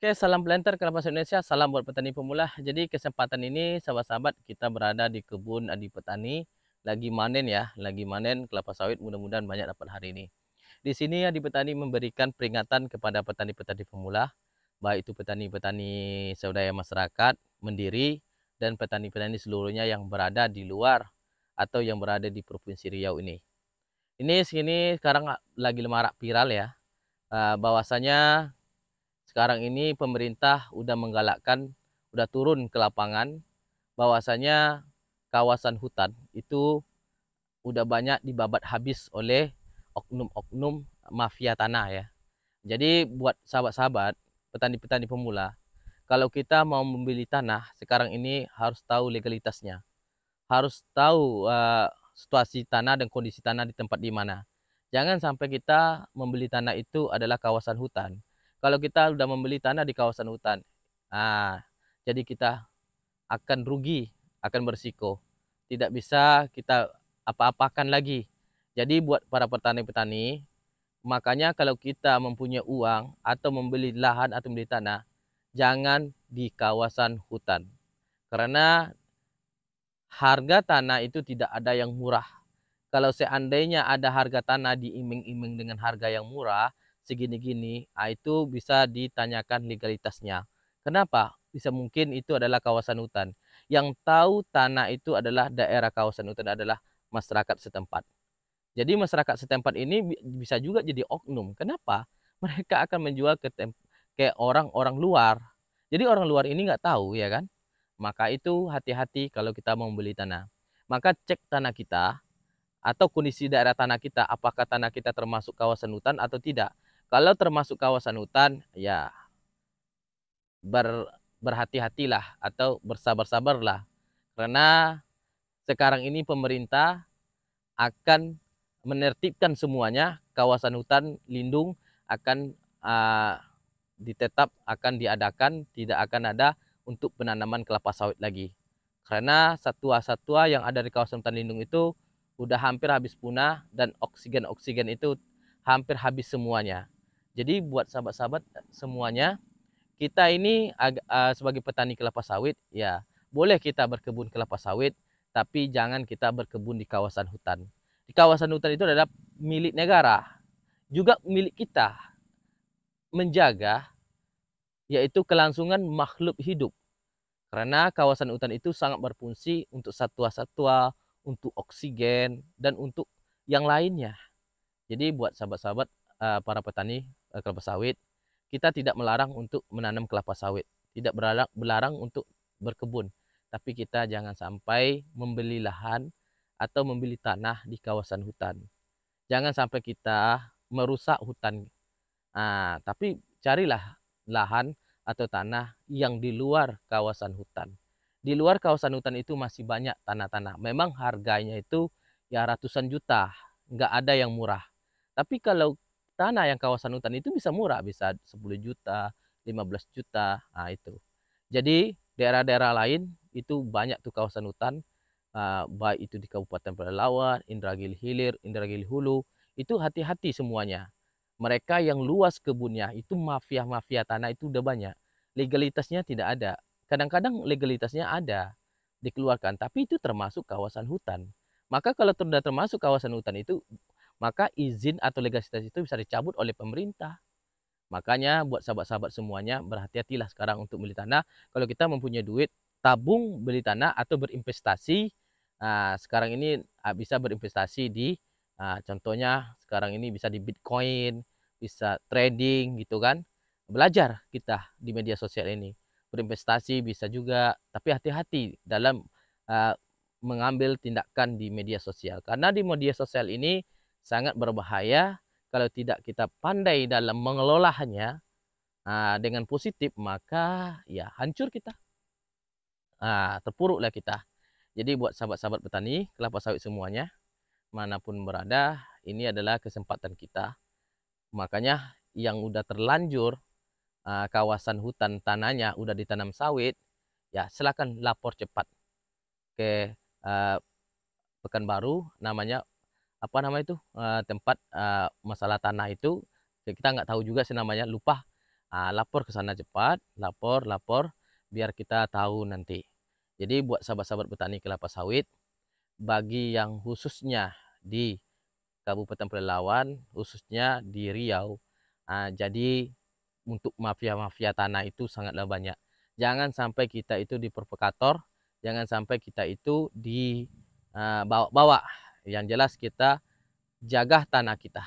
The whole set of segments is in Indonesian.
Oke, salam planter kelapa sawit Indonesia, salam buat petani pemula. Jadi kesempatan ini sahabat-sahabat kita berada di kebun Adi Petani, lagi manen ya, lagi manen kelapa sawit, mudah-mudahan banyak dapat hari ini. Di sini Adi Petani memberikan peringatan kepada petani-petani pemula, baik itu petani-petani swadaya masyarakat, mandiri, dan petani-petani seluruhnya yang berada di luar atau yang berada di Provinsi Riau ini. Ini sini sekarang lagi marak viral ya, bahwasanya sekarang ini pemerintah udah menggalakkan, udah turun ke lapangan, bahwasanya kawasan hutan itu udah banyak dibabat habis oleh oknum-oknum mafia tanah ya. Jadi buat sahabat-sahabat, petani-petani pemula, kalau kita mau membeli tanah sekarang ini harus tahu legalitasnya, harus tahu situasi tanah dan kondisi tanah di tempat di mana. Jangan sampai kita membeli tanah itu adalah kawasan hutan. Kalau kita sudah membeli tanah di kawasan hutan, nah, jadi kita akan rugi, akan bersiko. Tidak bisa kita apa-apakan lagi. Jadi buat para petani-petani, makanya kalau kita mempunyai uang atau membeli lahan atau membeli tanah, jangan di kawasan hutan. Karena harga tanah itu tidak ada yang murah. Kalau seandainya ada harga tanah diiming-iming dengan harga yang murah, segini-gini, itu bisa ditanyakan legalitasnya. Kenapa? Bisa mungkin itu adalah kawasan hutan. Yang tahu tanah itu adalah daerah kawasan hutan adalah masyarakat setempat. Jadi masyarakat setempat ini bisa juga jadi oknum. Kenapa? Mereka akan menjual ke orang-orang luar. Jadi orang luar ini nggak tahu ya kan? Maka itu hati-hati kalau kita mau membeli tanah. Maka cek tanah kita atau kondisi daerah tanah kita, apakah tanah kita termasuk kawasan hutan atau tidak. Kalau termasuk kawasan hutan, ya berhati-hatilah atau bersabar-sabarlah. Karena sekarang ini pemerintah akan menertibkan semuanya, kawasan hutan lindung akan ditetap, akan diadakan, tidak akan ada untuk penanaman kelapa sawit lagi. Karena satwa-satwa yang ada di kawasan hutan lindung itu udah hampir habis punah dan oksigen-oksigen itu hampir habis semuanya. Jadi buat sahabat-sahabat semuanya, kita ini sebagai petani kelapa sawit, ya boleh kita berkebun kelapa sawit, tapi jangan kita berkebun di kawasan hutan. Di kawasan hutan itu adalah milik negara, juga milik kita menjaga, yaitu kelangsungan makhluk hidup. Karena kawasan hutan itu sangat berfungsi untuk satwa-satwa, untuk oksigen, dan untuk yang lainnya. Jadi buat sahabat-sahabat para petani kelapa sawit, kita tidak melarang untuk menanam kelapa sawit, tidak melarang untuk berkebun, tapi kita jangan sampai membeli lahan atau membeli tanah di kawasan hutan. Jangan sampai kita merusak hutan. Tapi carilah lahan atau tanah yang di luar kawasan hutan. Di luar kawasan hutan itu masih banyak tanah-tanah. Memang harganya itu ya ratusan juta, nggak ada yang murah. Tapi kalau tanah yang kawasan hutan itu bisa murah, bisa 10 juta, 15 juta, nah itu. Jadi daerah-daerah lain itu banyak tuh kawasan hutan, baik itu di Kabupaten Pelalawan, Indragiri Hilir, Indragiri Hulu, itu hati-hati semuanya. Mereka yang luas kebunnya itu mafia-mafia tanah itu udah banyak. Legalitasnya tidak ada. Kadang-kadang legalitasnya ada, dikeluarkan, tapi itu termasuk kawasan hutan. Maka kalau sudah termasuk kawasan hutan itu, maka izin atau legalitas itu bisa dicabut oleh pemerintah. Makanya buat sahabat-sahabat semuanya, berhati-hatilah sekarang untuk beli tanah. Kalau kita mempunyai duit, tabung beli tanah atau berinvestasi. Sekarang ini bisa berinvestasi di, contohnya sekarang ini bisa di Bitcoin, bisa trading gitu kan. Belajar kita di media sosial ini. Berinvestasi bisa juga, tapi hati-hati dalam mengambil tindakan di media sosial. Karena di media sosial ini sangat berbahaya. Kalau tidak kita pandai dalam mengelolanya dengan positif, maka ya hancur kita. Terpuruklah kita. Jadi buat sahabat-sahabat petani, kelapa sawit semuanya, manapun berada, ini adalah kesempatan kita. Makanya yang udah terlanjur kawasan hutan tanahnya udah ditanam sawit, ya silakan lapor cepat ke Pekanbaru, namanya apa nama itu tempat masalah tanah itu, kita nggak tahu juga sih namanya, lupa. Lapor ke sana cepat, lapor, biar kita tahu nanti. Jadi buat sahabat-sahabat petani kelapa sawit, bagi yang khususnya di Kabupaten Pelalawan, khususnya di Riau, jadi untuk mafia-mafia tanah itu sangatlah banyak. Jangan sampai kita itu diprovokator, jangan sampai kita itu dibawa-bawa. Yang jelas kita jaga tanah kita,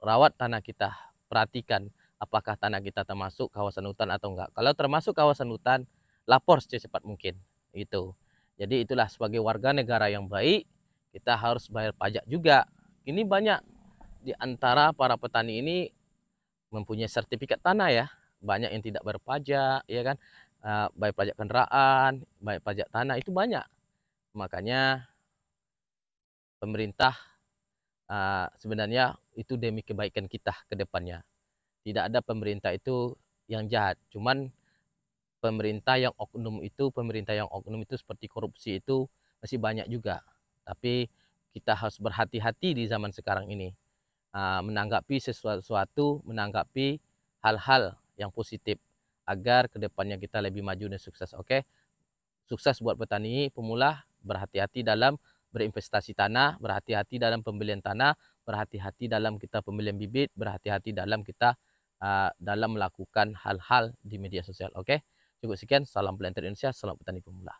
rawat tanah kita, perhatikan apakah tanah kita termasuk kawasan hutan atau enggak. Kalau termasuk kawasan hutan, lapor secepat mungkin. Itu. Jadi itulah sebagai warga negara yang baik, kita harus bayar pajak juga. Ini banyak di antara para petani ini mempunyai sertifikat tanah ya. Banyak yang tidak bayar pajak, ya kan? Bayar pajak kendaraan, bayar pajak tanah itu banyak. Makanya pemerintah sebenarnya itu demi kebaikan kita ke depannya. Tidak ada pemerintah itu yang jahat, cuman pemerintah yang oknum itu seperti korupsi itu masih banyak juga. Tapi kita harus berhati-hati di zaman sekarang ini, menanggapi sesuatu, menanggapi hal-hal yang positif agar kedepannya kita lebih maju dan sukses. Oke, sukses buat petani pemula, berhati-hati dalam berinvestasi tanah, berhati-hati dalam pembelian tanah, berhati-hati dalam kita pembelian bibit, berhati-hati dalam kita dalam melakukan hal-hal di media sosial. Oke, cukup sekian. Salam Planter Indonesia, salam petani pemula.